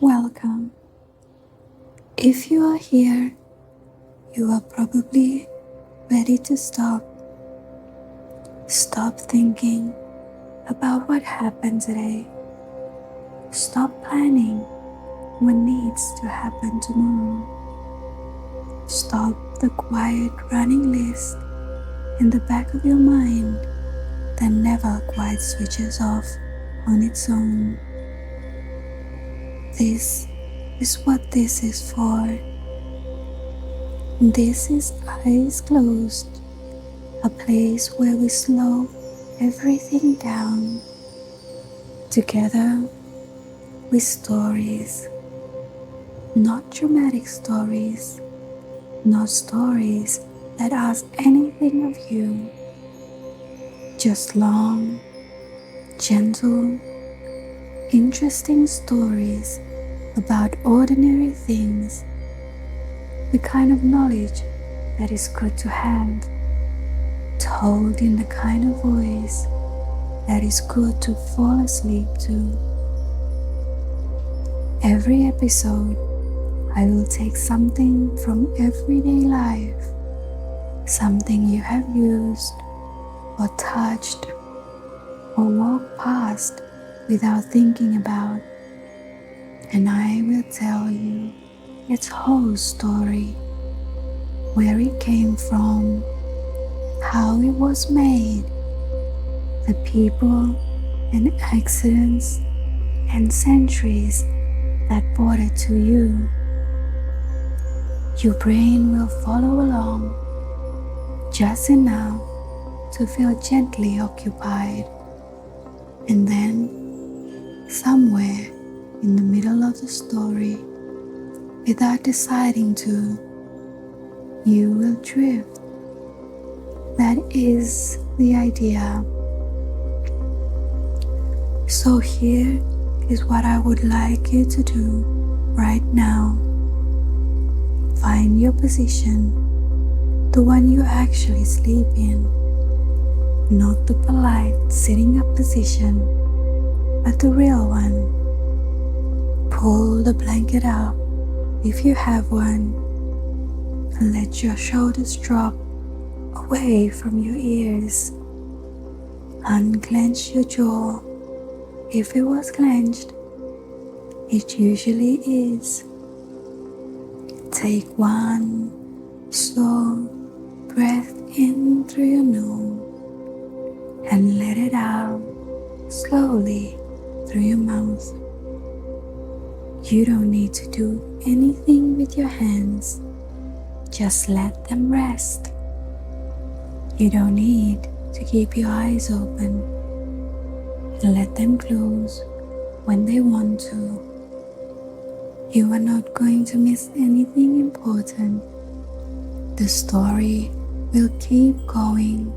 Welcome. If you are here, you are probably ready to stop. Stop thinking about what happened today. Stop planning what needs to happen tomorrow. Stop the quiet running list in the back of your mind that never quite switches off on its own. This is what this is for. This is eyes closed, a place where we slow everything down together with stories, not dramatic stories, not stories that ask anything of you, just long, gentle, interesting stories about ordinary things, the kind of knowledge that is good to have, told in the kind of voice that is good to fall asleep to. Every episode, I will take something from everyday life, something you have used or touched or walked past without thinking about, and I will tell you its whole story, where it came from, how it was made, the people and accidents and centuries that brought it to you. Your brain will follow along just enough to feel gently occupied, and then somewhere in the middle of the story, without deciding to, you will drift. That is the idea. So here is what I would like you to do right now. Find your position, the one you actually sleep in, not the polite sitting up position, but the real one. Pull the blanket up if you have one, and let your shoulders drop away from your ears. Unclench your jaw if it was clenched. It usually is. Take one slow breath in through your nose and let it out slowly through your mouth. You don't need to do anything with your hands. Just let them rest. You don't need to keep your eyes open. Let them close when they want to. You are not going to miss anything important. The story will keep going.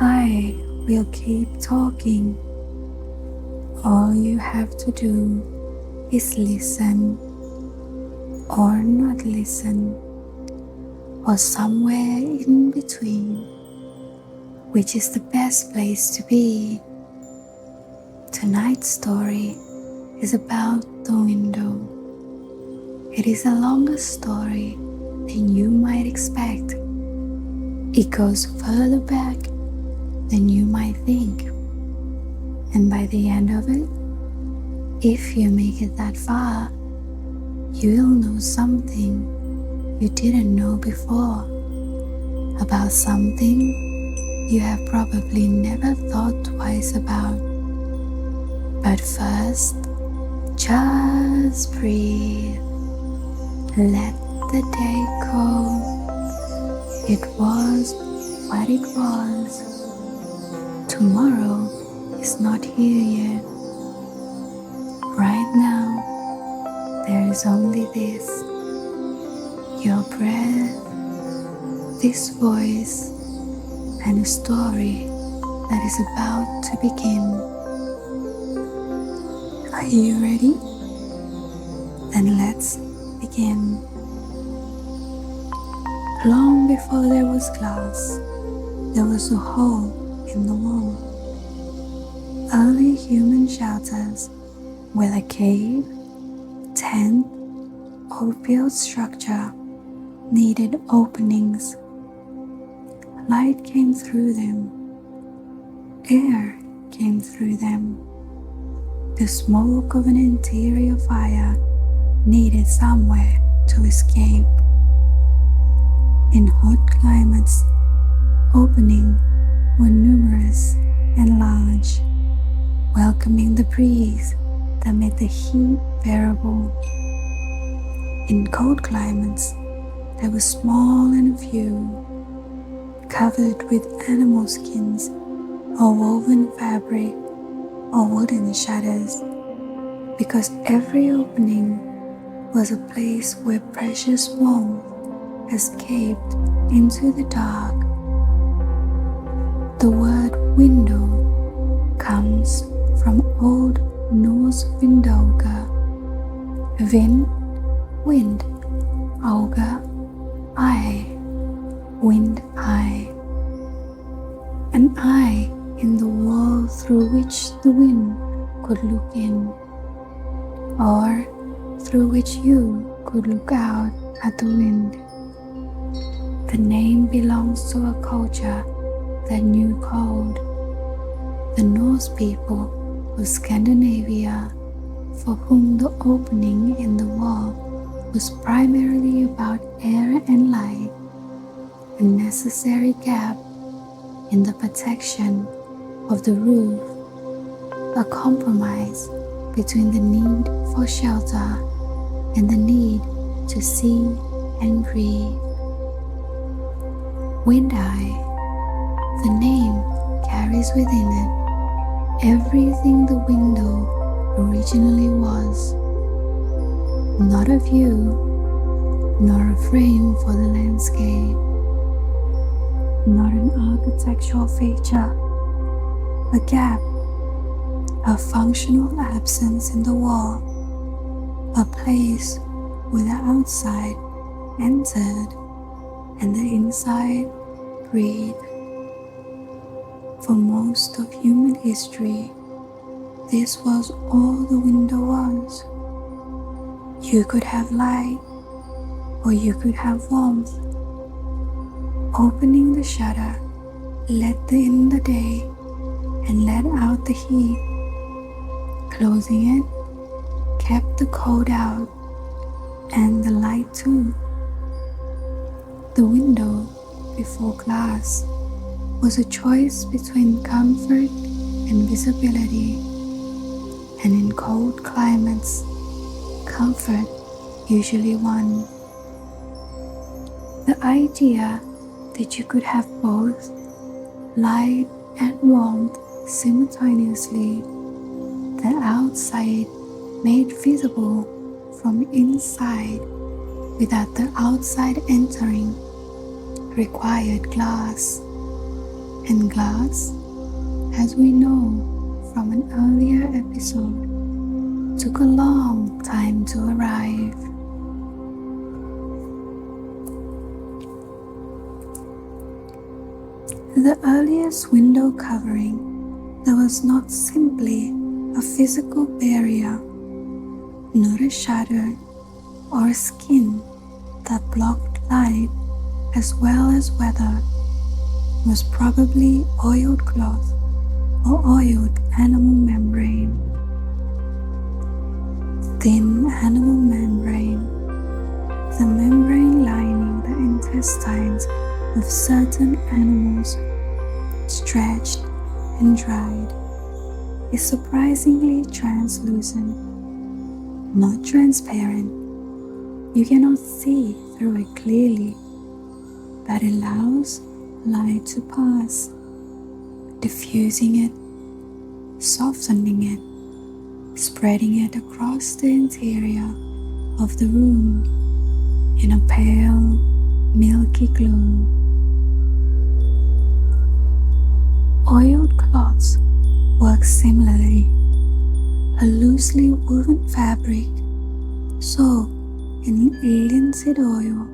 I will keep talking. All you have to do is listen, or not listen, or somewhere in between, which is the best place to be. Tonight's story is about the window. It is a longer story than you might expect. It goes further back than you might think. And by the end of it, if you make it that far, you'll know something you didn't know before, about something you have probably never thought twice about. But first, just breathe. Let the day go. It was what it was. Tomorrow is not here yet. Right now, there is only this, your breath, this voice, and a story that is about to begin. Are you ready? Then let's begin. Long before there was glass, there was a hole in the wall. Early human shelters were a cave, 10th old-built structure needed openings. Light came through them. Air came through them. The smoke of an interior fire needed somewhere to escape. In hot climates, openings were numerous and large, welcoming the breeze that made the heat bearable. In cold climates, they were small and few, covered with animal skins or woven fabric or wooden shutters, because every opening was a place where precious warmth escaped into the dark. The word window comes from Old Norse vindauga. Vind, wind, auga, eye, wind eye. An eye in the wall through which the wind could look in, or through which you could look out at the wind. The name belongs to a culture that knew cold. The Norse people of Scandinavia, for whom the opening in the wall was primarily about air and light, a necessary gap in the protection of the roof, a compromise between the need for shelter and the need to see and breathe. Wind eye, the name carries within it everything the window originally was. Not a view, nor a frame for the landscape, not an architectural feature, a gap, a functional absence in the wall, a place where the outside entered and the inside breathed. For most of human history, this was all the window was. You could have light, or you could have warmth. Opening the shutter let in the day and let out the heat. Closing it kept the cold out and the light too. The window before glass was a choice between comfort and visibility, and in cold climates, comfort usually won. The idea that you could have both light and warmth simultaneously, the outside made visible from inside without the outside entering, required glass. And glass, as we know from an earlier episode, took a long time to arrive. The earliest window covering, there was not simply a physical barrier, not a shutter or a skin that blocked light as well as weather, was probably oiled cloth or oiled animal membrane. Thin animal membrane, the membrane lining the intestines of certain animals, stretched and dried, is surprisingly translucent, not transparent. You cannot see through it clearly, but it allows light to pass, diffusing it, softening it, spreading it across the interior of the room in a pale, milky glow. Oiled cloths work similarly, a loosely woven fabric soaked in linseed oil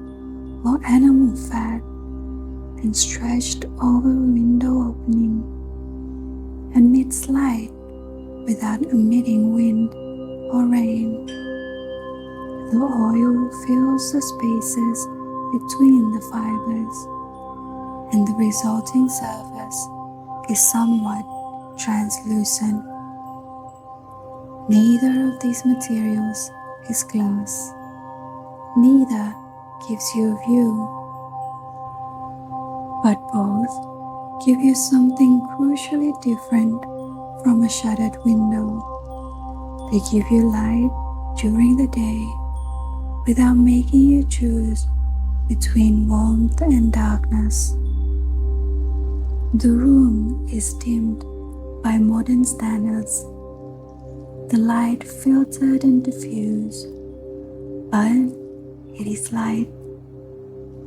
or animal fat and stretched over a window opening, emits light without emitting wind or rain. The oil fills the spaces between the fibers, and the resulting surface is somewhat translucent. Neither of these materials is glass. Neither gives you a view, but both give you something crucially different from a shuttered window. They give you light during the day without making you choose between warmth and darkness. The room is dimmed by modern standards, the light filtered and diffused, but it is light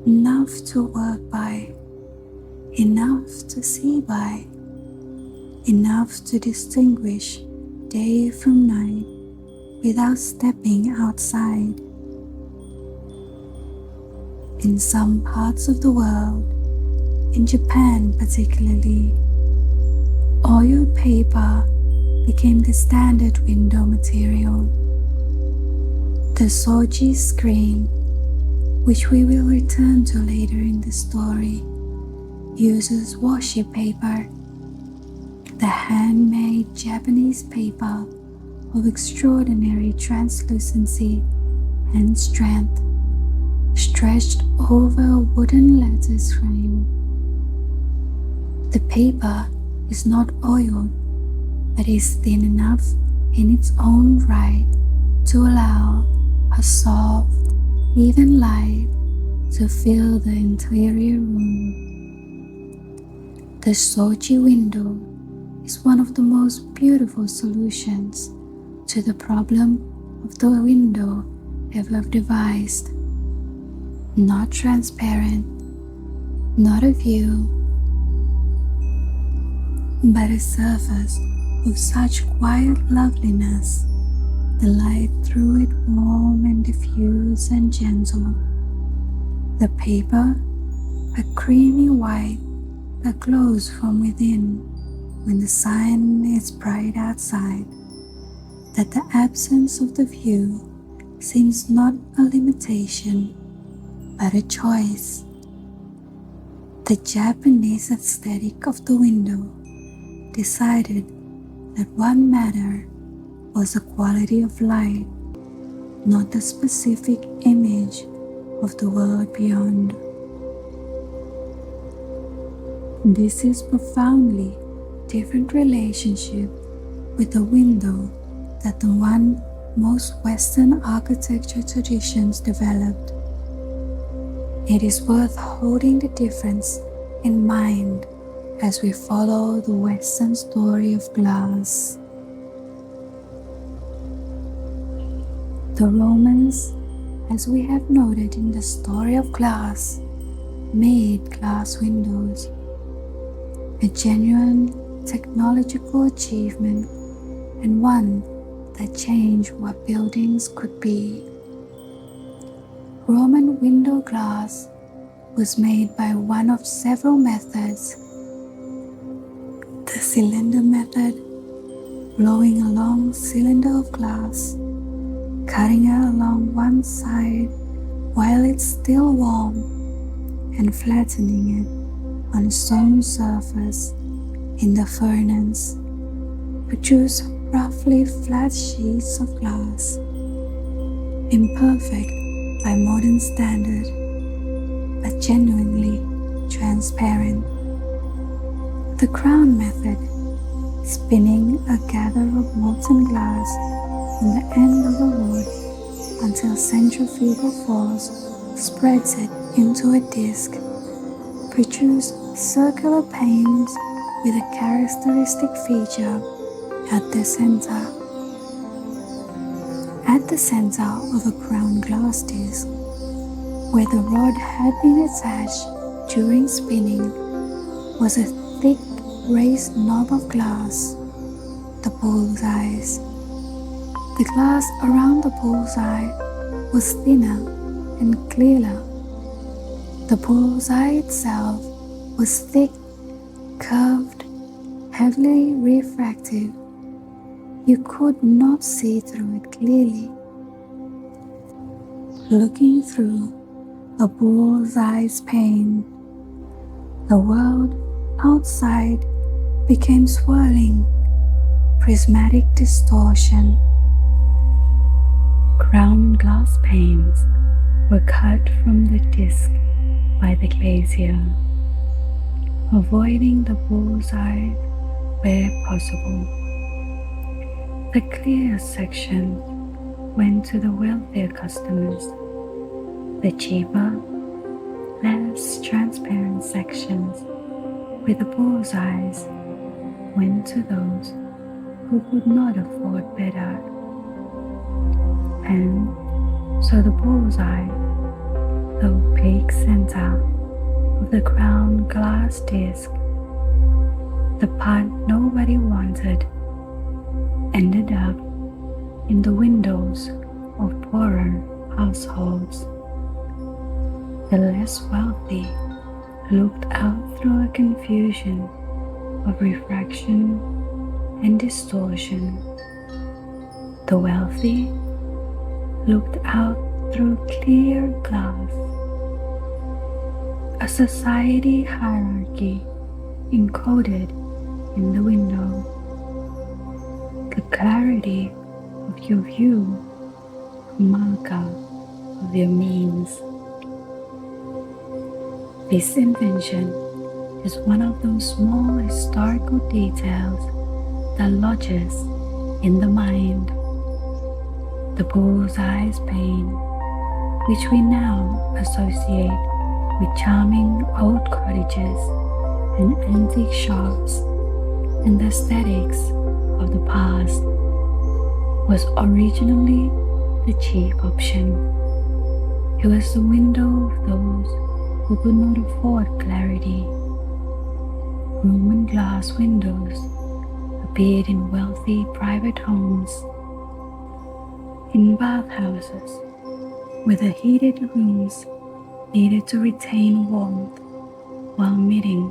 enough to work by, enough to see by, enough to distinguish day from night without stepping outside. In some parts of the world, in Japan particularly, oil paper became the standard window material. The soji screen, which we will return to later in the story, uses washi paper, the handmade Japanese paper of extraordinary translucency and strength, stretched over a wooden lattice frame. The paper is not oiled, but is thin enough in its own right to allow a soft, even light to fill the interior room. The soji window is one of the most beautiful solutions to the problem of the window ever devised. Not transparent, not a view, but a surface of such quiet loveliness, the light through it warm and diffuse and gentle. The paper, a creamy white that glows from within when the sun is bright outside, that the absence of the view seems not a limitation, but a choice. The Japanese aesthetic of the window decided that what mattered was the quality of light, not the specific image of the world beyond. This is profoundly different relationship with the window that the one most Western architecture traditions developed. It is worth holding the difference in mind as we follow the Western story of glass. The Romans, as we have noted in the story of glass, made glass windows, a genuine technological achievement and one that changed what buildings could be. Roman window glass was made by one of several methods. The cylinder method, blowing a long cylinder of glass, cutting it along one side while it's still warm, and flattening it on its own surface in the furnace, produce roughly flat sheets of glass, imperfect by modern standard, but genuinely transparent. The crown method, spinning a gather of molten glass on the end of a rod until centrifugal force spreads it into a disc, produce circular panes with a characteristic feature at the center. At the center of a crown glass disc, where the rod had been attached during spinning, was a thick raised knob of glass, the bullseyes. The glass around the bullseye was thinner and clearer. The bullseye itself was thick, curved, heavily refractive. You could not see through it clearly. Looking through a bull's-eye pane, the world outside became swirling, prismatic distortion. Ground glass panes were cut from the disk by the glazier, avoiding the bull's-eye where possible. The clear section went to the wealthier customers. The cheaper, less transparent sections with the bull's-eyes went to those who could not afford better. And so the bull's-eye, the oblique center of the ground glass disc, the part nobody wanted, ended up in the windows of poorer households. The less wealthy looked out through a confusion of refraction and distortion. The wealthy looked out through clear glass. A society hierarchy encoded in the window. The clarity of your view, a marker of your means. This invention is one of those small historical details that lodges in the mind. The bull's-eye pane, which we now associate with charming old cottages and antique shops and the aesthetics of the past, was originally the cheap option. It was the window of those who could not afford clarity. Roman glass windows appeared in wealthy private homes, in bathhouses, where the heated rooms needed to retain warmth while meeting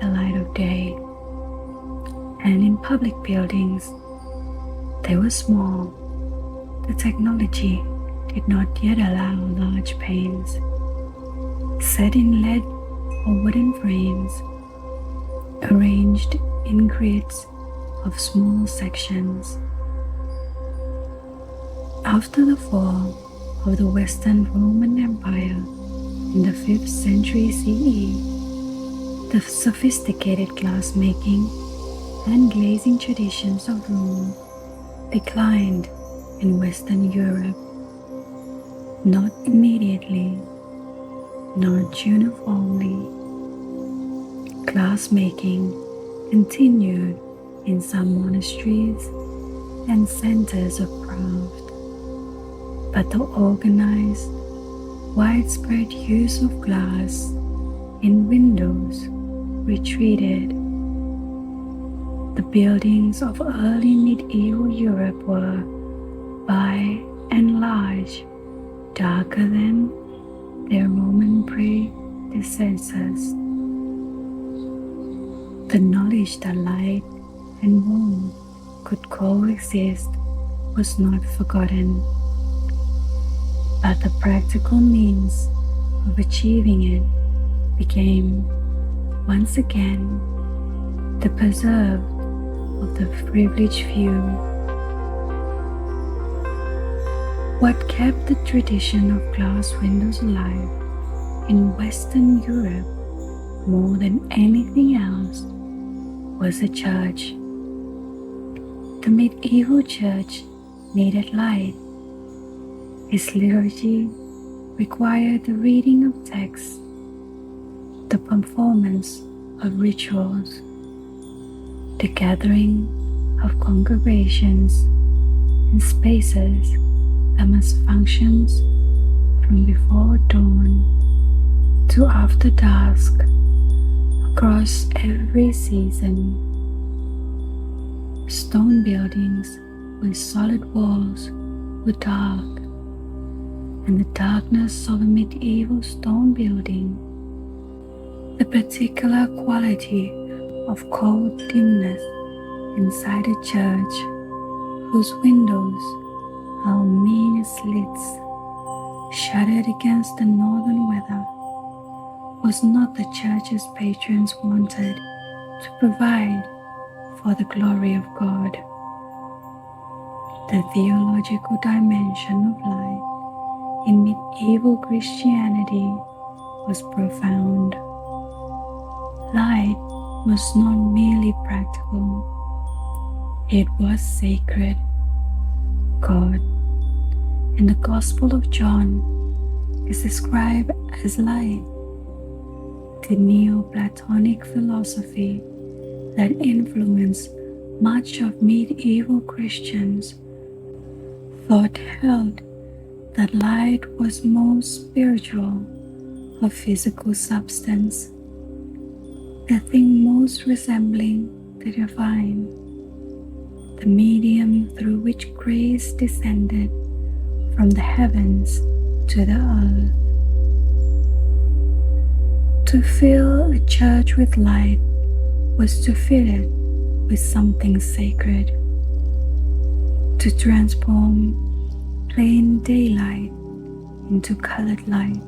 the light of day, and in public buildings. They were small. The technology did not yet allow large panes, set in lead or wooden frames, arranged in grids of small sections. After the fall of the Western Roman Empire in the 5th century CE, the sophisticated glass-making and glazing traditions of Rome declined in Western Europe. Not immediately, not uniformly. Glass-making continued in some monasteries and centers of craft, but the organized, widespread use of glass in windows retreated. The buildings of early medieval Europe were, by and large, darker than their Roman predecessors. The knowledge that light and warmth could coexist was not forgotten, but the practical means of achieving it became, once again, the preserve of the privileged few. What kept the tradition of glass windows alive in Western Europe more than anything else was the church. The medieval church needed light. Its liturgy required the reading of texts, the performance of rituals, the gathering of congregations in spaces that must function from before dawn to after dusk across every season. Stone buildings with solid walls were dark, and the darkness of a medieval stone building, the particular quality of cold dimness inside a church whose windows are mere slits shuttered against the northern weather, was not the church's patrons wanted to provide for the glory of God. The theological dimension of light in medieval Christianity was profound. Light was not merely practical, it was sacred. God, in the Gospel of John, is described as light. The Neoplatonic philosophy that influenced much of medieval Christians thought held that light was most spiritual of physical substance, the thing most resembling the divine, the medium through which grace descended from the heavens to the earth. To fill a church with light was to fill it with something sacred, to transform plain daylight into colored light,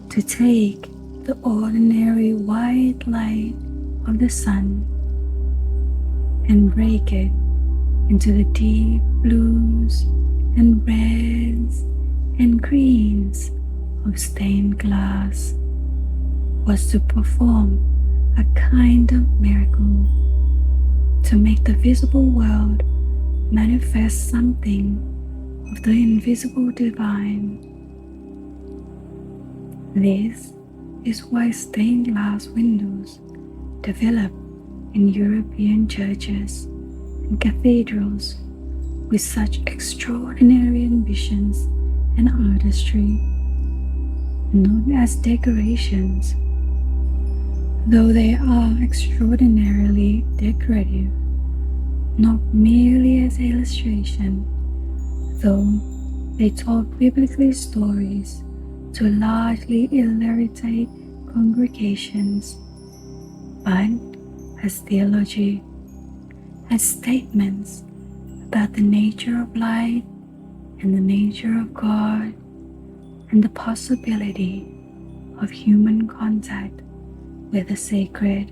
to take the ordinary white light of the sun and break it into the deep blues and reds and greens of stained glass, was to perform a kind of miracle, to make the visible world manifest something of the invisible divine. This is why stained glass windows developed in European churches and cathedrals with such extraordinary ambitions and artistry, not as decorations, though they are extraordinarily decorative, not merely as illustration, though they talk biblically stories to largely illiterate congregations, but as theology, as statements about the nature of light and the nature of God and the possibility of human contact with the sacred.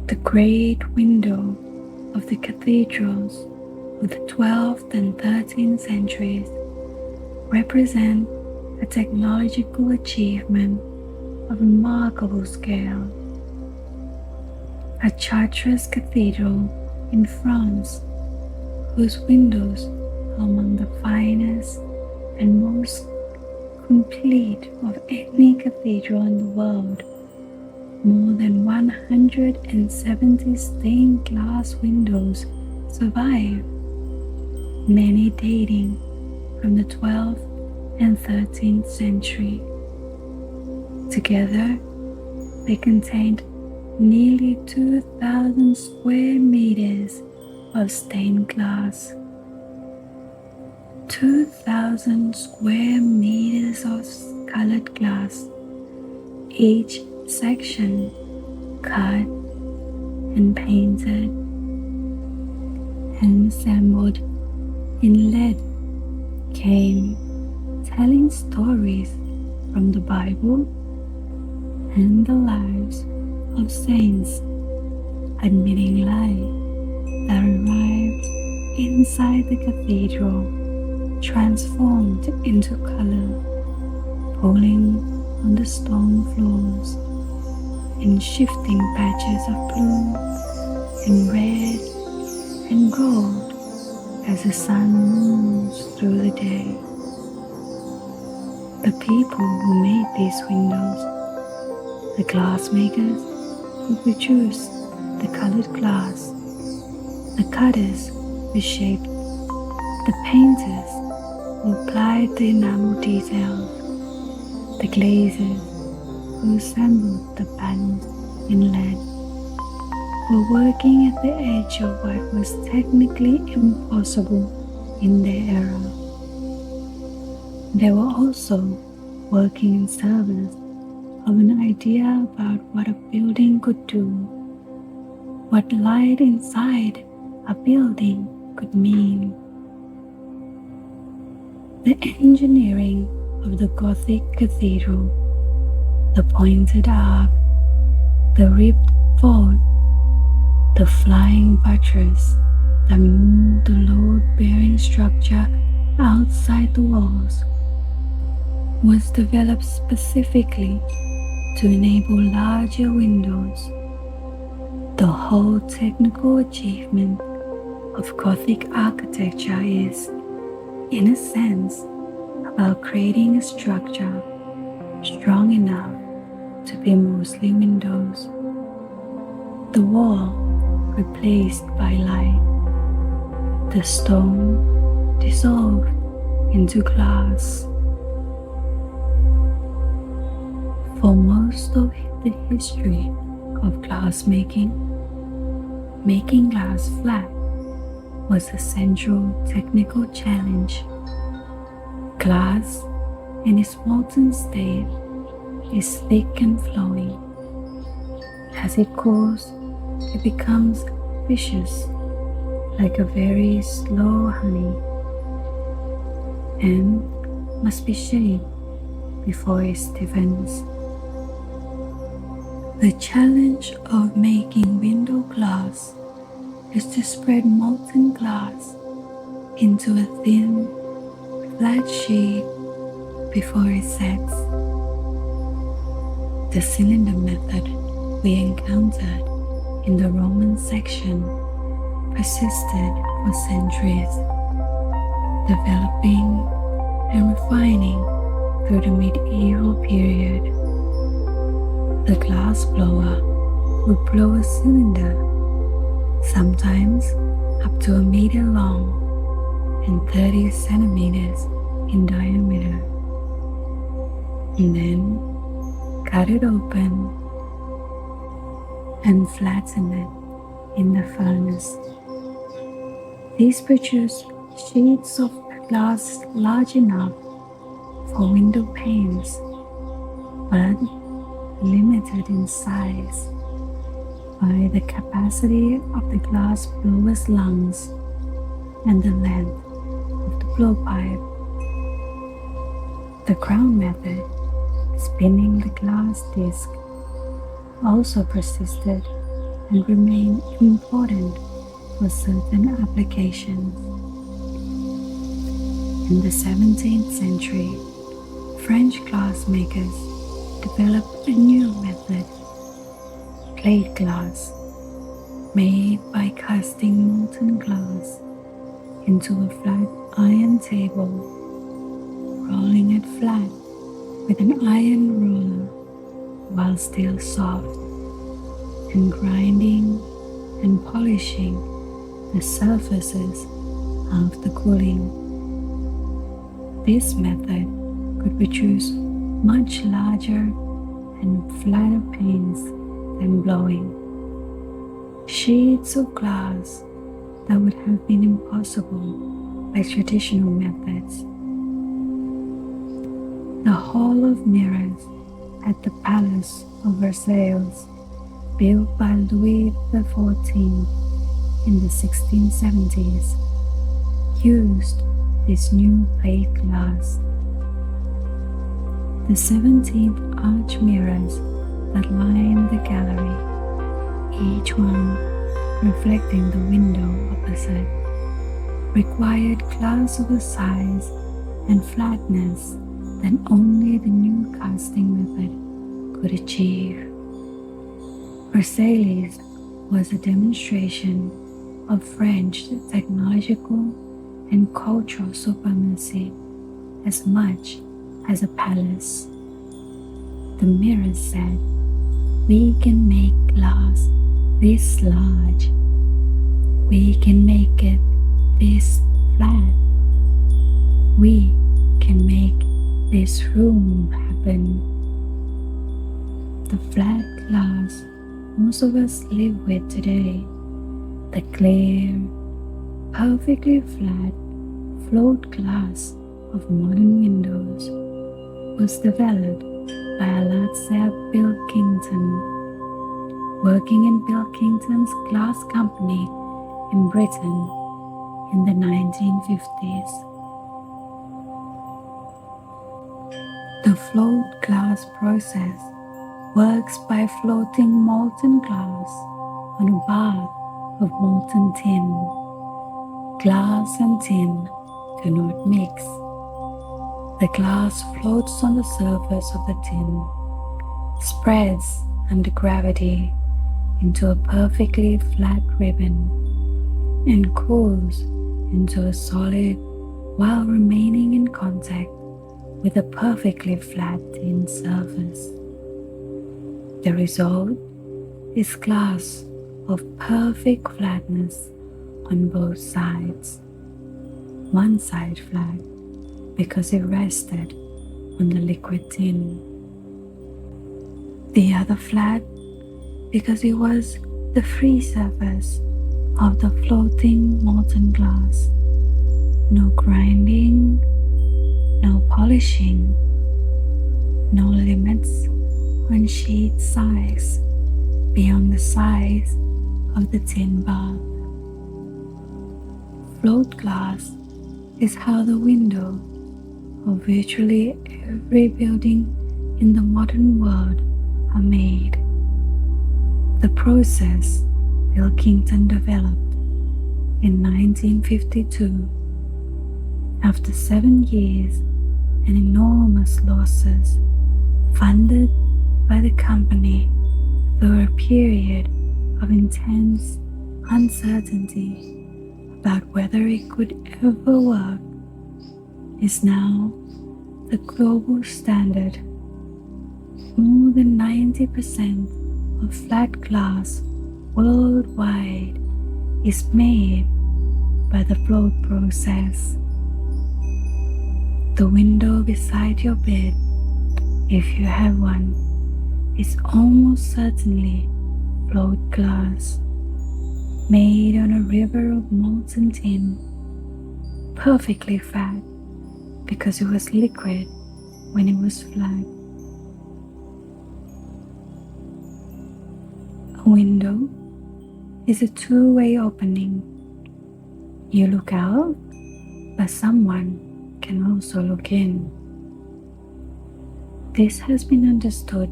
The great window of the cathedrals of the 12th and 13th centuries represent a technological achievement of remarkable scale. At Chartres Cathedral in France, whose windows are among the finest and most complete of any cathedral in the world, more than 170 stained glass windows survive, many dating from the 12th and 13th century. Together, they contained nearly 2,000 square meters of stained glass. 2,000 square meters of colored glass, each section cut and painted and assembled in lead, came telling stories from the Bible and the lives of saints, admitting light that arrived inside the cathedral, transformed into color, pulling on the stone floors in shifting patches of blue and red and gold as the sun moves through the day. The people who made these windows, the glassmakers who produced the colored glass, the cutters who shaped, the painters who applied the enamel details, the glazers who assembled the panels in lead, were working at the edge of what was technically impossible in their era. They were also working in service of an idea about what a building could do, what light inside a building could mean, The engineering of the Gothic cathedral, the pointed arch, the ribbed vault, the flying buttress that moved the load-bearing structure outside the walls, was developed specifically to enable larger windows. The whole technical achievement of Gothic architecture is, in a sense, about creating a structure strong enough to be mostly windows. The wall replaced by light, the stone dissolved into glass. For most of the history of glass making glass flat was a central technical challenge. Glass, in its molten state, is thick and flowing. As it cools, it becomes viscous, like a very slow honey, and must be shaped before it stiffens. The challenge of making window glass is to spread molten glass into a thin, flat sheet before it sets. The cylinder method we encountered in the Roman section persisted for centuries, developing and refining through the medieval period. The glass blower would blow a cylinder, sometimes up to 1 meter long and 30 centimeters in diameter, and then cut it open and flatten it in the furnace. These produce sheets of glass large enough for window panes, but limited in size by the capacity of the glass blower's lungs and the length of the blowpipe. The crown method, spinning the glass disc, also persisted and remained important for certain applications. In the 17th century, French glassmakers developed a new method, plate glass, made by casting molten glass into a flat iron table, rolling it flat with an iron roller while still soft, and grinding and polishing the surfaces after cooling. This method could produce much larger and flatter panes than blowing, sheets of glass that would have been impossible by traditional methods. The Hall of Mirrors at the Palace of Versailles, built by Louis XIV in the 1670s, used this new plate glass. The 17th arch mirrors that line the gallery, each one reflecting the window opposite, required glass of a size and flatness that only the new casting method could achieve. Versailles was a demonstration of French technological and cultural supremacy as much as a palace. The mirrors said, "We can make glass this large. We can make it this flat. We can make this room happen." The flat glass most of us live with today, the clear, perfectly flat float glass of modern windows, was developed by Alexander Pilkington, working in Pilkington's glass company in Britain in the 1950s. The float glass process works by floating molten glass on a bath of molten tin. Glass and tin do not mix. The glass floats on the surface of the tin, spreads under gravity into a perfectly flat ribbon, and cools into a solid while remaining in contact with a perfectly flat tin surface. The result is glass of perfect flatness on both sides. One side flat because it rested on the liquid tin. The other flat because it was the free surface of the floating molten glass. No grinding, no polishing, no limits on sheet size beyond the size of the tin bath. Float glass is how the window of virtually every building in the modern world are made. The process Pilkington developed in 1952 after 7 years and enormous losses, funded by the company through a period of intense uncertainty about whether it could ever work, is now the global standard. More than 90% of flat glass worldwide is made by the float process. The window beside your bed, if you have one, is almost certainly float glass, made on a river of molten tin, perfectly flat because it was liquid when it was flat. A window is a two-way opening. You look out, but someone can also look in. This has been understood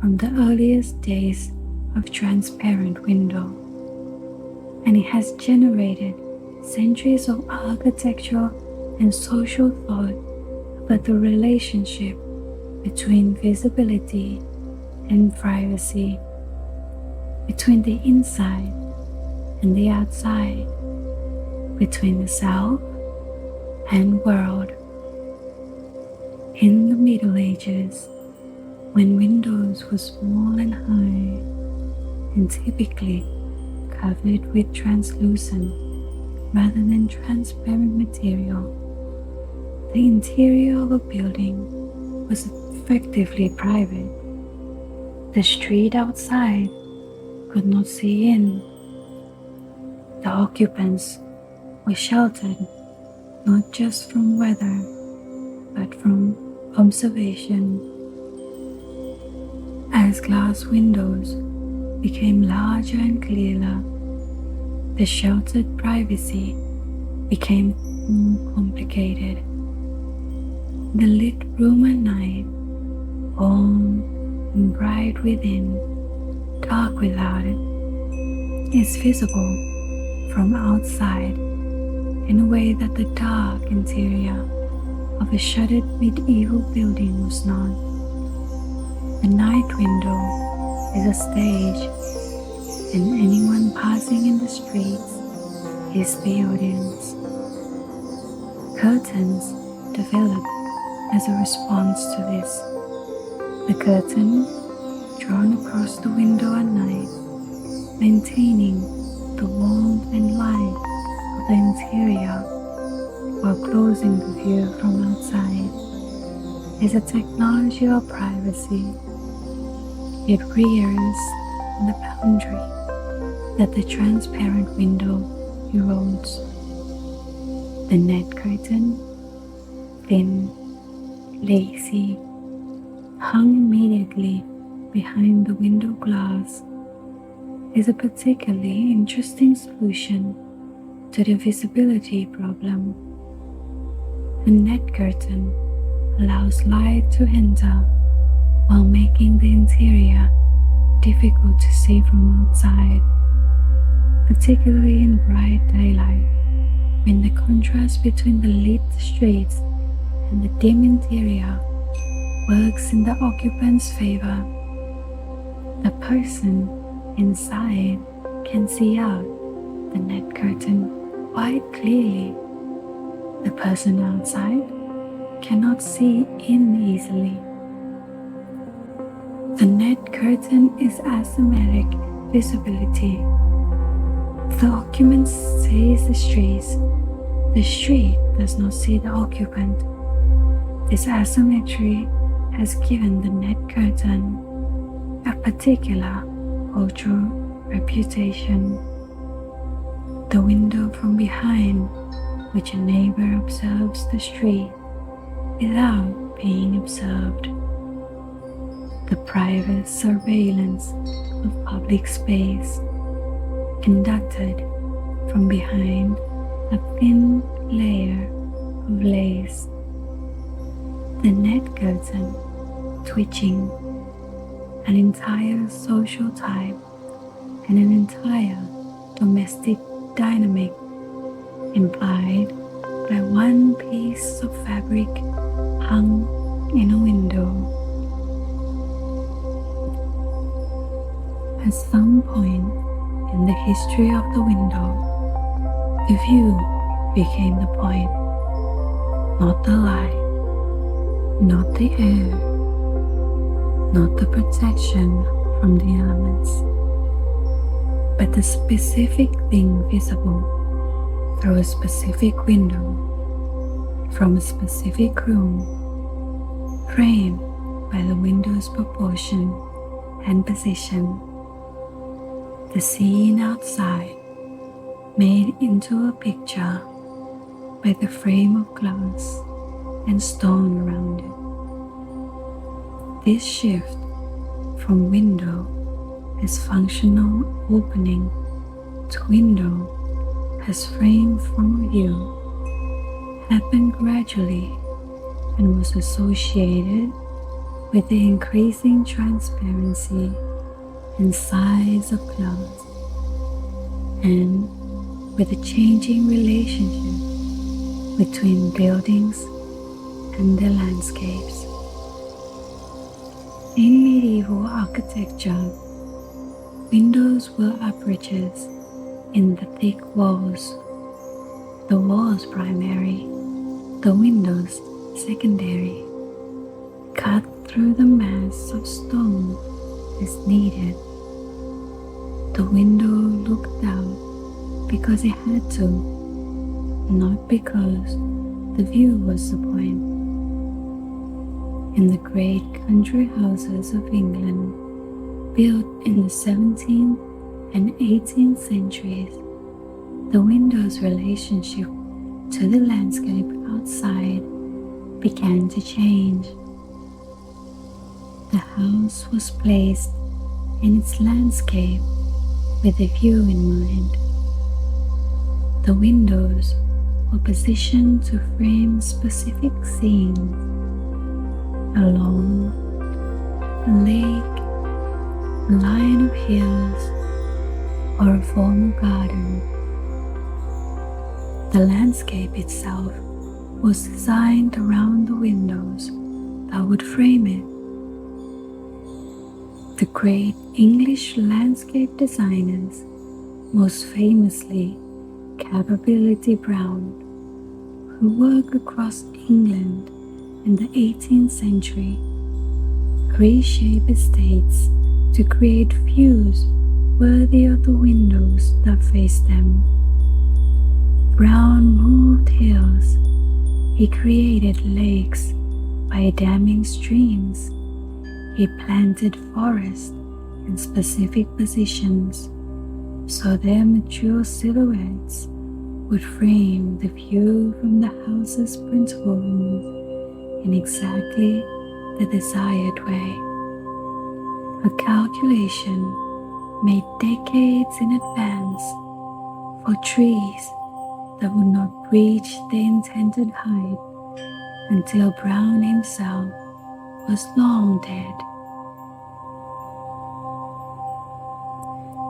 from the earliest days of transparent window, and it has generated centuries of architectural and social thought about the relationship between visibility and privacy, between the inside and the outside, between the self and world. In the Middle Ages, when windows were small and high and typically covered with translucent rather than transparent material, the interior of a building was effectively private. The street outside could not see in. The occupants were sheltered not just from weather, but from observation. As glass windows became larger and clearer, the sheltered privacy became more complicated. The lit room at night, warm and bright within, dark without it, is visible from outside in a way that the dark interior of a shuttered medieval building was not. The night window is a stage, and anyone passing in the streets is the audience. Curtains developed as a response to this. The curtain drawn across the window at night, maintaining the warmth and light of the interior while closing the view from outside, is a technology of privacy. It rears on the boundary that the transparent window erodes. The net curtain, thin, lacy, hung immediately behind the window glass, is a particularly interesting solution to the visibility problem. A net curtain allows light to enter while making the interior difficult to see from outside, particularly in bright daylight, when the contrast between the lit streets and the dim interior works in the occupant's favor. The person inside can see out the net curtain quite clearly. The person outside cannot see in easily. The net curtain is asymmetric visibility. The occupant sees the street does not see the occupant. This asymmetry has given the net curtain a particular cultural reputation. The window from behind which a neighbor observes the street without being observed. The private surveillance of public space conducted from behind a thin layer of lace. The net curtain twitching, an entire social type and an entire domestic dynamic implied by one piece of fabric hung in a window. At some point in the history of the window, the view became the point, not the light, not the air, not the protection from the elements, but the specific thing visible through a specific window, from a specific room, framed by the window's proportion and position. The scene outside made into a picture by the frame of glass and stone around it. This shift from window as functional opening to window as frame from view happened gradually and was associated with the increasing transparency and size of clouds, and with a changing relationship between buildings and their landscapes. In medieval architecture, windows were apertures in the thick walls, the walls primary, the windows secondary, cut through the mass of stone as needed. The window looked out because it had to, not because the view was the point. In the great country houses of England, built in the 17th and 18th centuries, the window's relationship to the landscape outside began to change. The house was placed in its landscape with a view in mind. The windows were positioned to frame specific scenes: a lawn, a lake, a line of hills, or a formal garden. The landscape itself was designed around the windows that would frame it. The great English landscape designers, most famously Capability Brown, who worked across England in the 18th century, reshaped estates to create views worthy of the windows that faced them. Brown moved hills. He created lakes by damming streams. He planted forests in specific positions so their mature silhouettes would frame the view from the house's principal rooms in exactly the desired way. A calculation made decades in advance for trees that would not reach the intended height until Brown himself was long dead.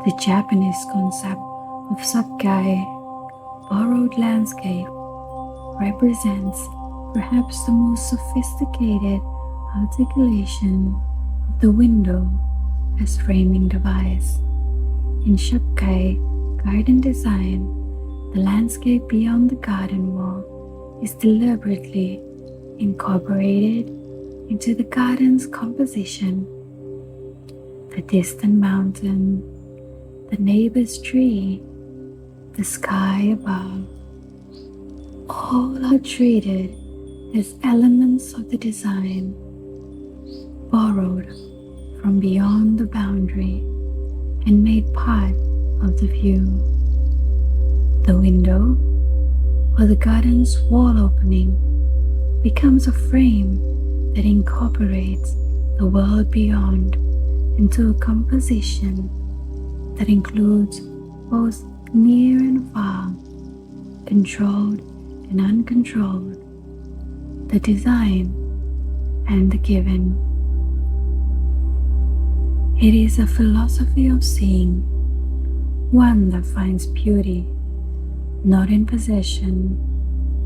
The Japanese concept of sakai, borrowed landscape, represents perhaps the most sophisticated articulation of the window as framing device. In sakai garden design, the landscape beyond the garden wall is deliberately incorporated into the garden's composition. The distant mountain, the neighbor's tree, the sky above, all are treated as elements of the design, borrowed from beyond the boundary and made part of the view. The window or the garden's wall opening becomes a frame that incorporates the world beyond into a composition that includes both near and far, controlled and uncontrolled, the design and the given. It is a philosophy of seeing, one that finds beauty not in possession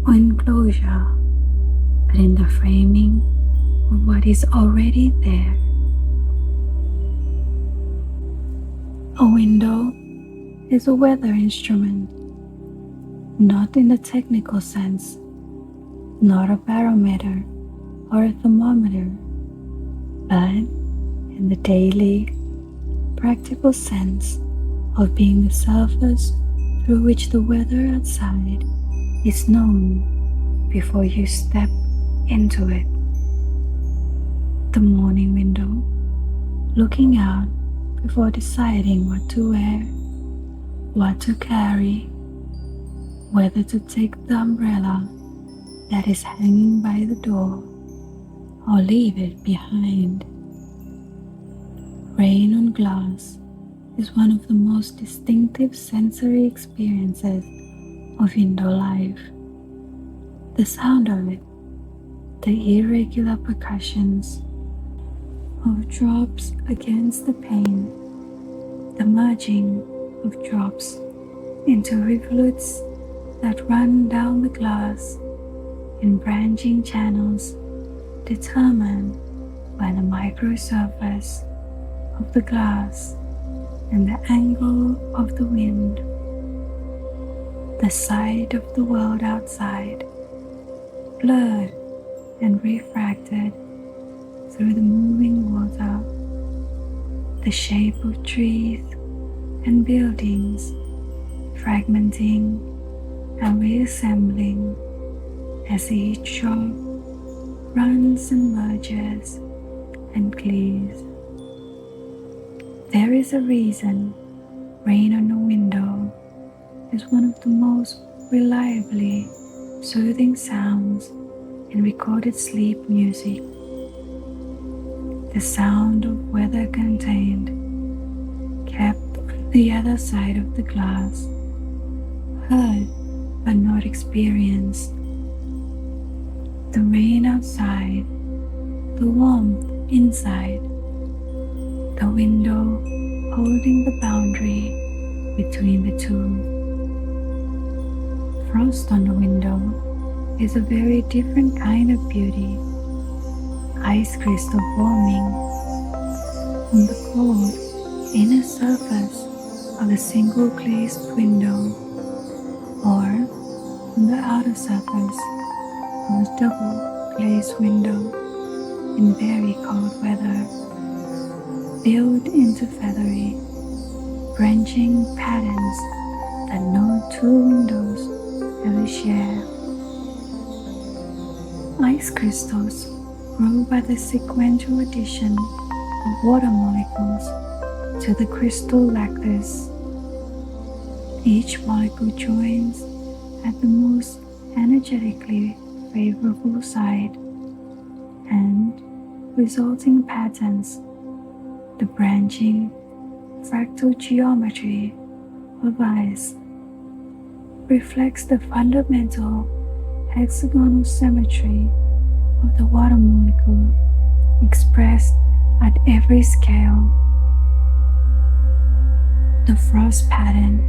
or enclosure, but in the framing of what is already there. A window is a weather instrument, not in the technical sense, not a barometer or a thermometer, but in the daily, practical sense of being the surface through which the weather outside is known before you step into it. The morning window, looking out before deciding what to wear, what to carry, whether to take the umbrella that is hanging by the door or leave it behind. Rain on glass is one of the most distinctive sensory experiences of indoor life. The sound of it, the irregular percussions of drops against the pane, the merging of drops into rivulets that run down the glass in branching channels determined by the microsurface of the glass and the angle of the wind. The sight of the world outside, blurred and refracted through the moving water, the shape of trees and buildings fragmenting and reassembling as each drop runs and merges and cleaves. There is a reason rain on a window is one of the most reliably soothing sounds in recorded sleep music. The sound of weather contained, kept on the other side of the glass, heard but not experienced. The rain outside, the warmth inside, the window holding the boundary between the two. Frost on the window is a very different kind of beauty. Ice crystal forming on the cold inner surface of a single glazed window, or on the outer surface of a double glazed window in very cold weather, built into feathery, branching patterns that no two windows ever share. Ice crystals grow by the sequential addition of water molecules to the crystal lattice. Each molecule joins at the most energetically favorable side, and resulting patterns, the branching fractal geometry of ice, reflects the fundamental hexagonal symmetry of the water molecule expressed at every scale. The frost pattern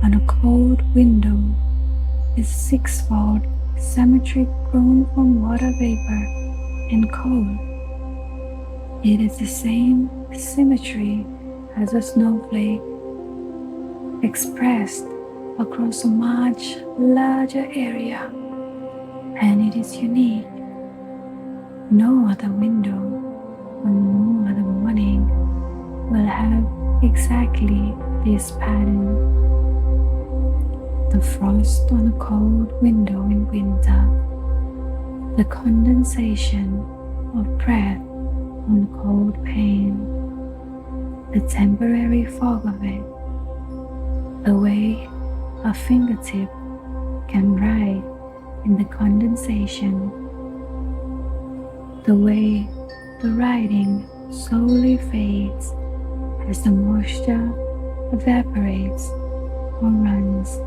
on a cold window is sixfold symmetry grown from water vapor and cold. It is the same symmetry as a snowflake expressed across a much larger area, and it is unique. No other window or no other morning will have exactly this pattern. The frost on a cold window in winter, the condensation of breath on cold pane, the temporary fog of it, the way a fingertip can write in the condensation, the way the writing slowly fades as the moisture evaporates or runs.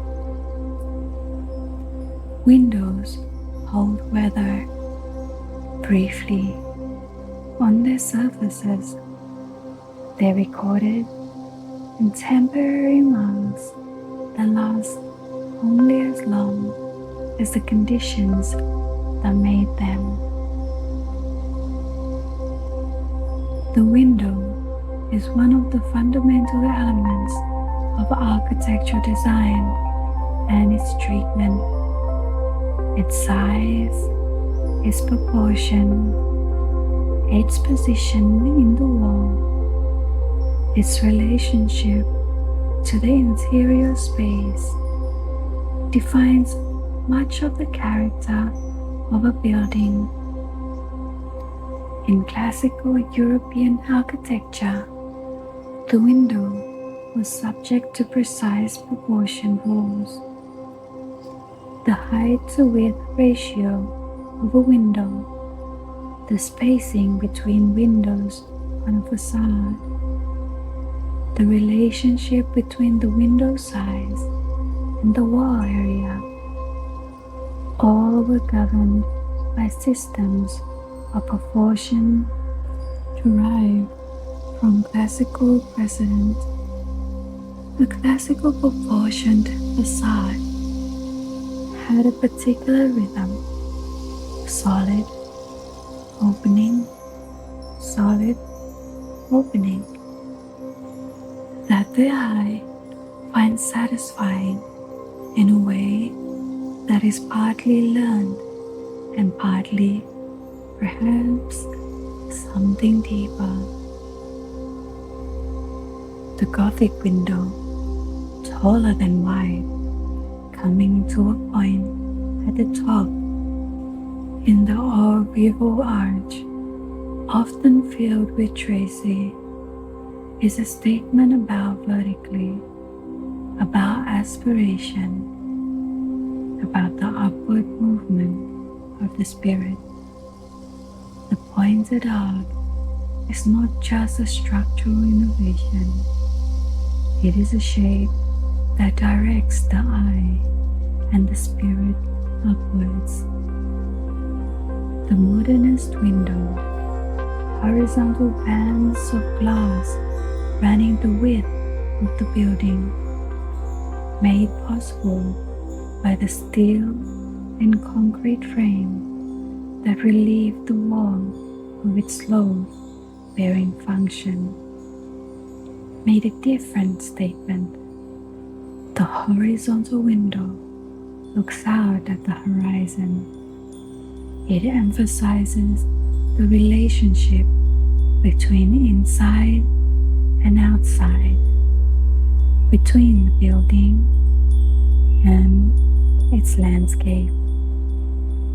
Windows hold weather briefly on their surfaces. They recorded in temporary marks that last only as long as the conditions that made them. The window is one of the fundamental elements of architectural design and its treatment. Its size, its proportion, its position in the wall, its relationship to the interior space defines much of the character of a building. In classical European architecture, the window was subject to precise proportion rules. The height-to-width ratio of a window, the spacing between windows on a facade, the relationship between the window size and the wall area, all were governed by systems of proportion derived from classical precedent. The classical proportioned facade had a particular rhythm: solid, opening, solid, opening, that the eye finds satisfying in a way that is partly learned and partly, perhaps, something deeper. The Gothic window, taller than wide, coming to a point at the top in the ogival arch, often filled with tracery, is a statement about vertically, about aspiration, about the upward movement of the spirit. The pointed arc is not just a structural innovation, it is a shape that directs the eye and the spirit upwards. The modernist window, horizontal bands of glass running the width of the building, made possible by the steel and concrete frame that relieved the wall of its load-bearing function, made a different statement. The horizontal window looks out at the horizon. It emphasizes the relationship between inside and outside, between the building and its landscape.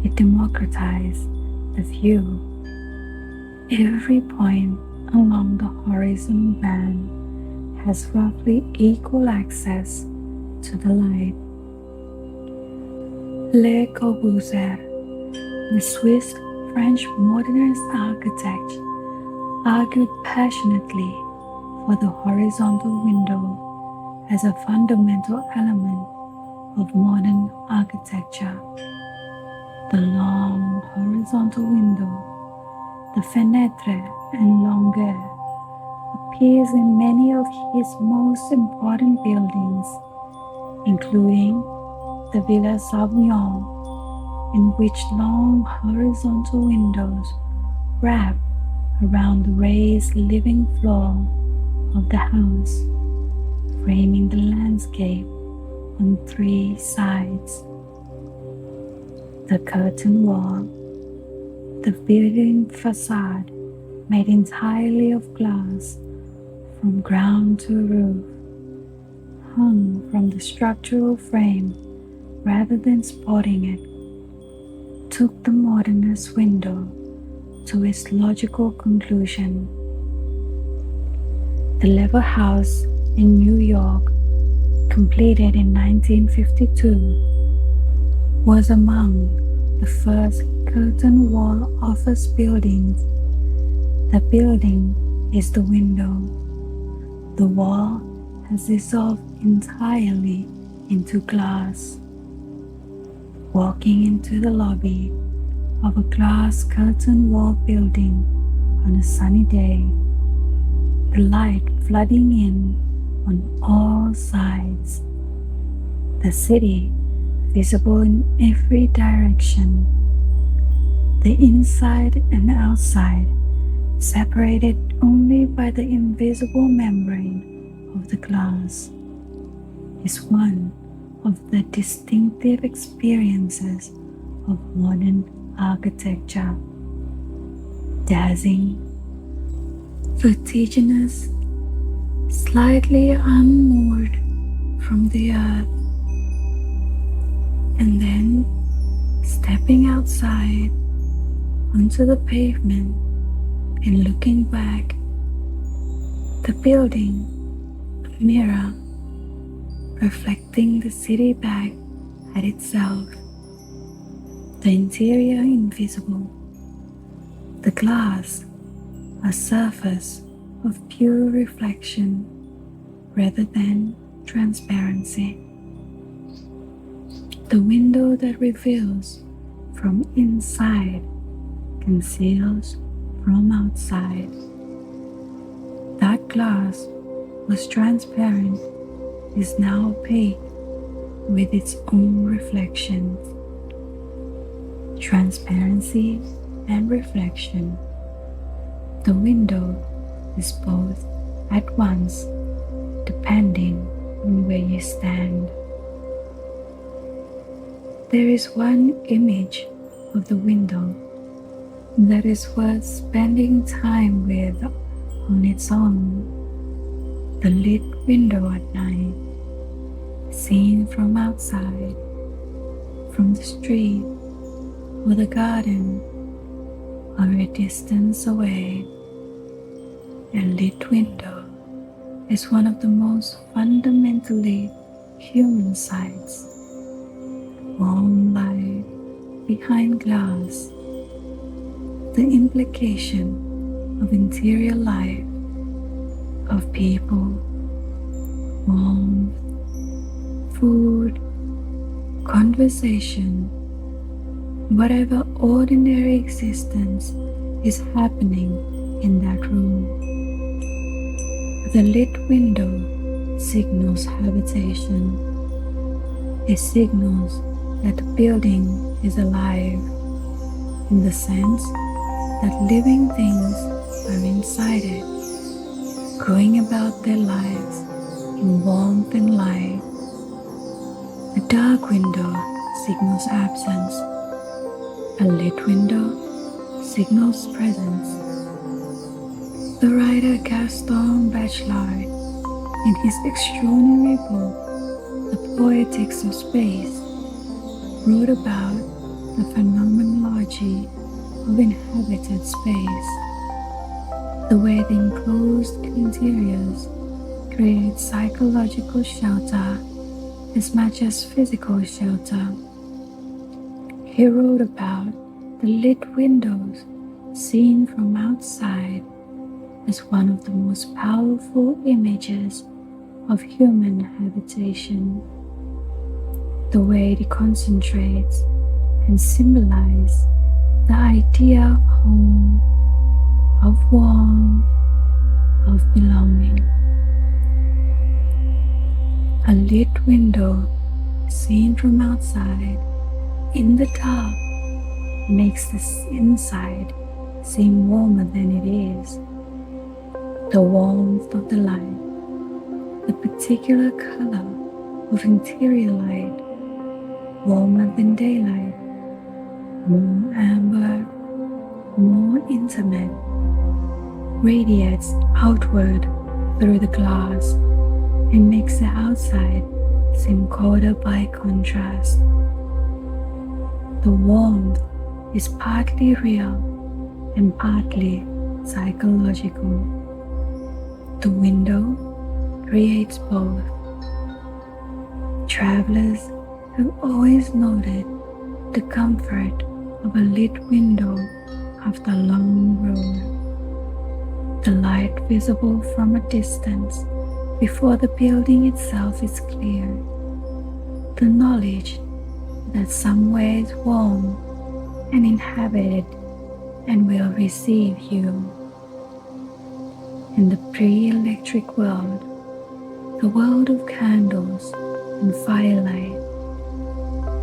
It democratizes the view. Every point along the horizontal band has roughly equal access to the light. Le Corbusier, the Swiss-French modernist architect, argued passionately for the horizontal window as a fundamental element of modern architecture. The The long horizontal window, the fenêtre and longueur, appears in many of his most important buildings, including the Villa Savoyen, in which long horizontal windows wrap around the raised living floor of the house, framing the landscape on three sides. The curtain wall, the building facade made entirely of glass from ground to roof, hung from the structural frame rather than supporting it, took the modernist window to its logical conclusion. The Lever House in New York, completed in 1952, was among the first curtain wall office buildings. The building is the window. The wall has dissolved entirely into glass. Walking into the lobby of a glass curtain wall building on a sunny day, the light flooding in on all sides, the city visible in every direction, the inside and outside separated only by the invisible membrane of the glass, is one of the distinctive experiences of modern architecture. Dazzling, vertiginous, slightly unmoored from the earth, and then stepping outside onto the pavement and looking back, the building, a mirror, reflecting the city back at itself, the interior invisible, the glass a surface of pure reflection rather than transparency, the window that reveals from inside conceals from outside. That glass was transparent, is now opaque with its own reflections. Transparency and reflection. The window is both at once, depending on where you stand. There is one image of the window that is worth spending time with on its own. The lit window at night, seen from outside, from the street or the garden, or a distance away. A lit window is one of the most fundamentally human sights. Warm light behind glass, the implication of interior life, of people, warmth, food, conversation, whatever ordinary existence is happening in that room. The lit window signals habitation. It signals that the building is alive, in the sense that living things are inside it, going about their lives in warmth and light. A dark window signals absence. A lit window signals presence. The writer Gaston Bachelard, in his extraordinary book, The Poetics of Space, wrote about the phenomenology of inhabited space, the way the enclosed interiors create psychological shelter as much as physical shelter. He wrote about the lit windows seen from outside as one of the most powerful images of human habitation. The way it concentrates and symbolize the idea of home, of warmth, of belonging. A lit window seen from outside in the dark makes the inside seem warmer than it is. The warmth of the light, the particular color of interior light, warmer than daylight, more amber, more intimate, radiates outward through the glass and makes the outside seem colder by contrast. The warmth is partly real and partly psychological. The window creates both. Travelers have always noted the comfort of a lit window after a long road. The light visible from a distance before the building itself is clear. The knowledge that somewhere is warm and inhabited and will receive you. In the pre-electric world, the world of candles and firelight,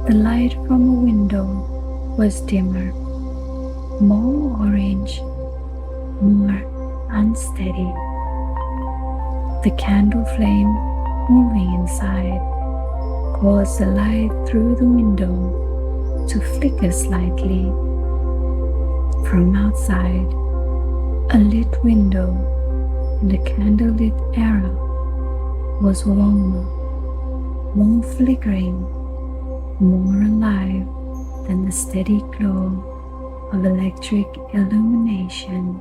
the light from a window was dimmer, more orange, more unsteady. The candle flame moving inside caused the light through the window to flicker slightly. From outside, a lit window in the candlelit era was warmer, more flickering, more alive than the steady glow of electric illumination.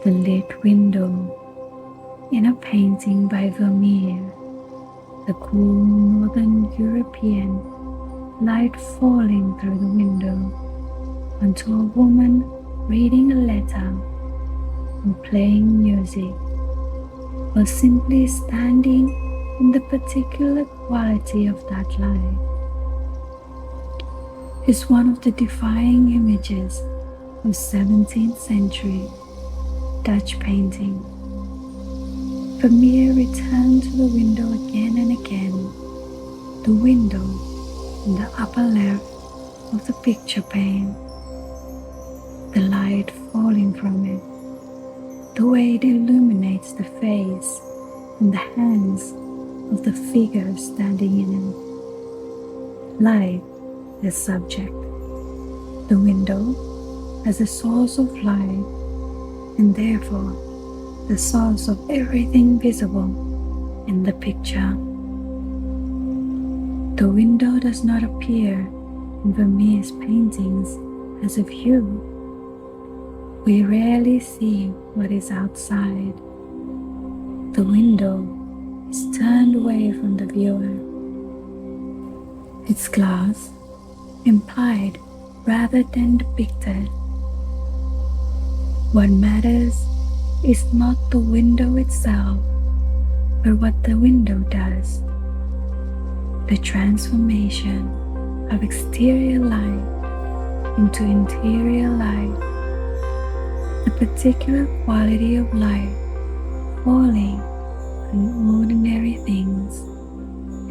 The lit window in a painting by Vermeer, the cool northern European light falling through the window onto a woman reading a letter or playing music, or simply standing in the particular quality of that light, is one of the defining images of 17th century Dutch painting. Vermeer returned to the window again and again, the window in the upper left of the picture pane, the light falling from it, the way it illuminates the face and the hands of the figure standing in it. Light as subject, the window as a source of light, and therefore the source of everything visible in the picture. The window does not appear in Vermeer's paintings as a view. We rarely see what is outside. The window is turned away from the viewer. Its glass implied rather than depicted. What matters is not the window itself, but what the window does. The transformation of exterior light into interior light, the particular quality of light falling on ordinary things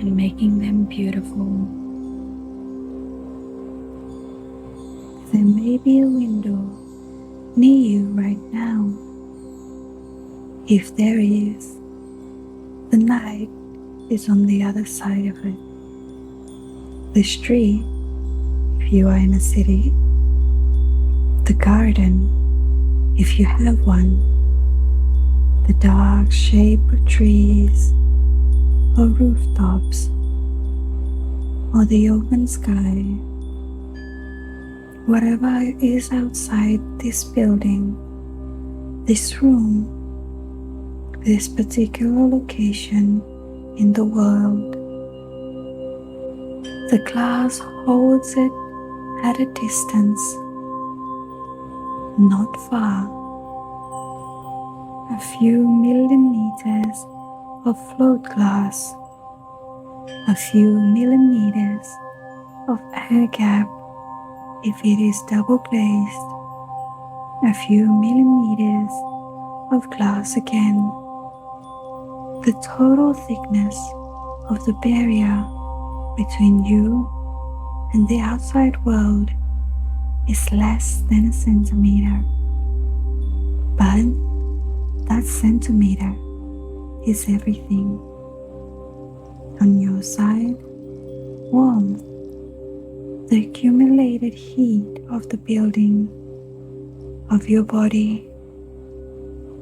and making them beautiful. There may be a window near you right now. If there is, the night is on the other side of it. The street, if you are in a city, the garden, if you have one, the dark shape of trees or rooftops, or the open sky, whatever is outside this building, this room, this particular location in the world. The glass holds it at a distance, not far, a few millimeters of float glass, a few millimeters of air gap if it is double glazed, a few millimeters of glass again. The total thickness of the barrier between you and the outside world is less than a centimeter. But that centimeter is everything. On your side, warmth, the accumulated heat of the building, of your body,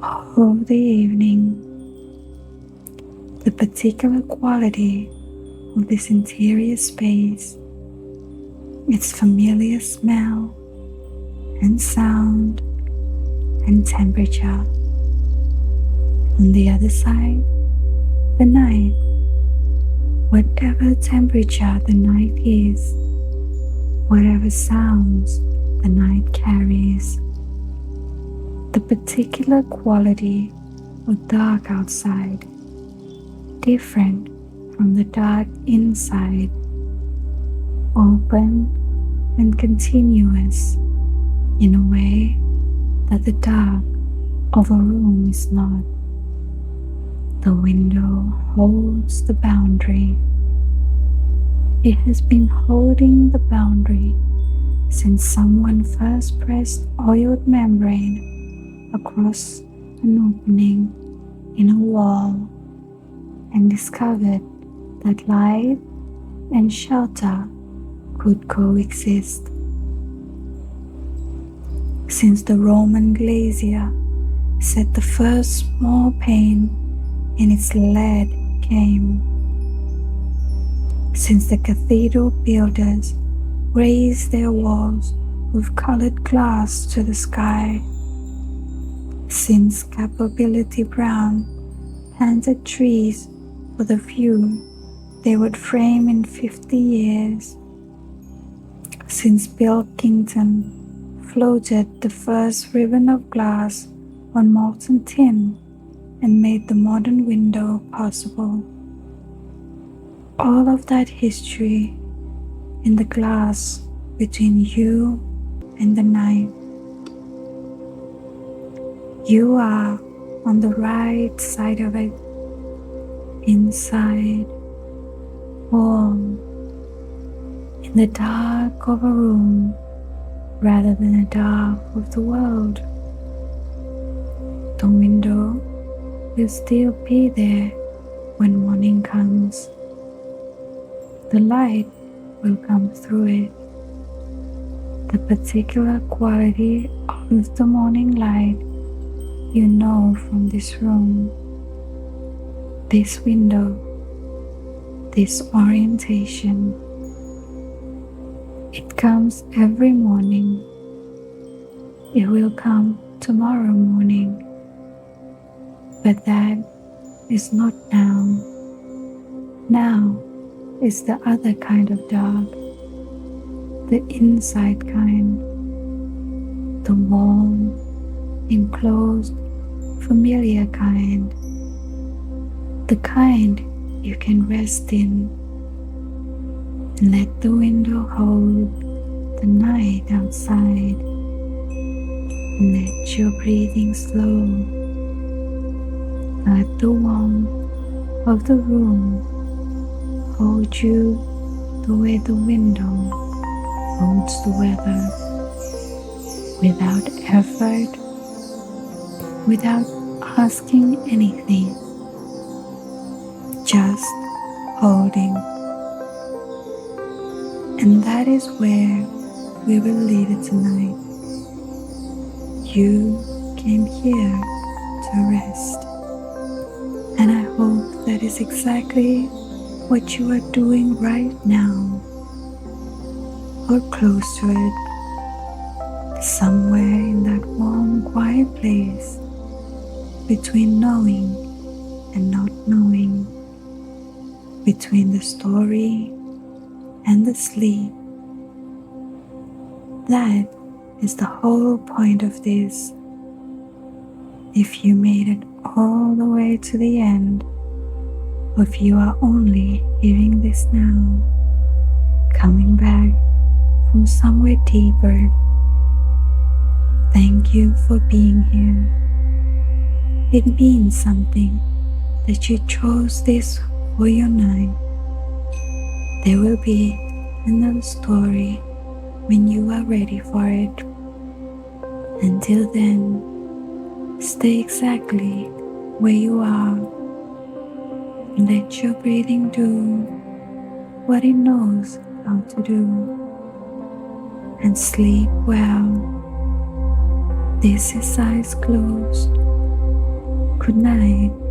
of the evening, the particular quality of this interior space, its familiar smell and sound and temperature. On the other side, the night, whatever temperature the night is, whatever sounds the night carries, the particular quality of dark outside, different from the dark inside, open and continuous in a way that the dark of a room is not. The window holds the boundary. It has been holding the boundary since someone first pressed oiled membrane across an opening in a wall and discovered that light and shelter could coexist. Since the Roman glazier set the first small pane in its lead game, since the cathedral builders raised their walls with colored glass to the sky, since Capability Brown planted trees for the view they would frame in 50 years, since Bill Kington floated the first ribbon of glass on molten tin and made the modern window possible. All of that history in the glass between you and the night. You are on the right side of it, inside, warm, in the dark of a room rather than the dark of the world. The window will still be there when morning comes. The light will come through it. The particular quality of the morning light you know from this room, this window, this orientation. It comes every morning. It will come tomorrow morning. But that is not now. Now is the other kind of dark, the inside kind, the warm, enclosed, familiar kind, the kind you can rest in. Let the window hold the night outside. Let your breathing slow. Let the warmth of the room hold you the way the window holds the weather, without effort, without asking anything, just holding. And that is where we will leave it tonight. You came here to rest. And I hope that is exactly what you are doing right now, or close to it, somewhere in that warm, quiet place between knowing and not knowing, between the story and the sleep. That is the whole point of this. If you made it all the way to the end, or if you are only hearing this now, coming back from somewhere deeper. Thank you for being here. It means something that you chose this for your night. There will be another story when you are ready for it. Until then, stay exactly where you are. Let your breathing do what it knows how to do, and sleep well. This is eyes closed. Good night.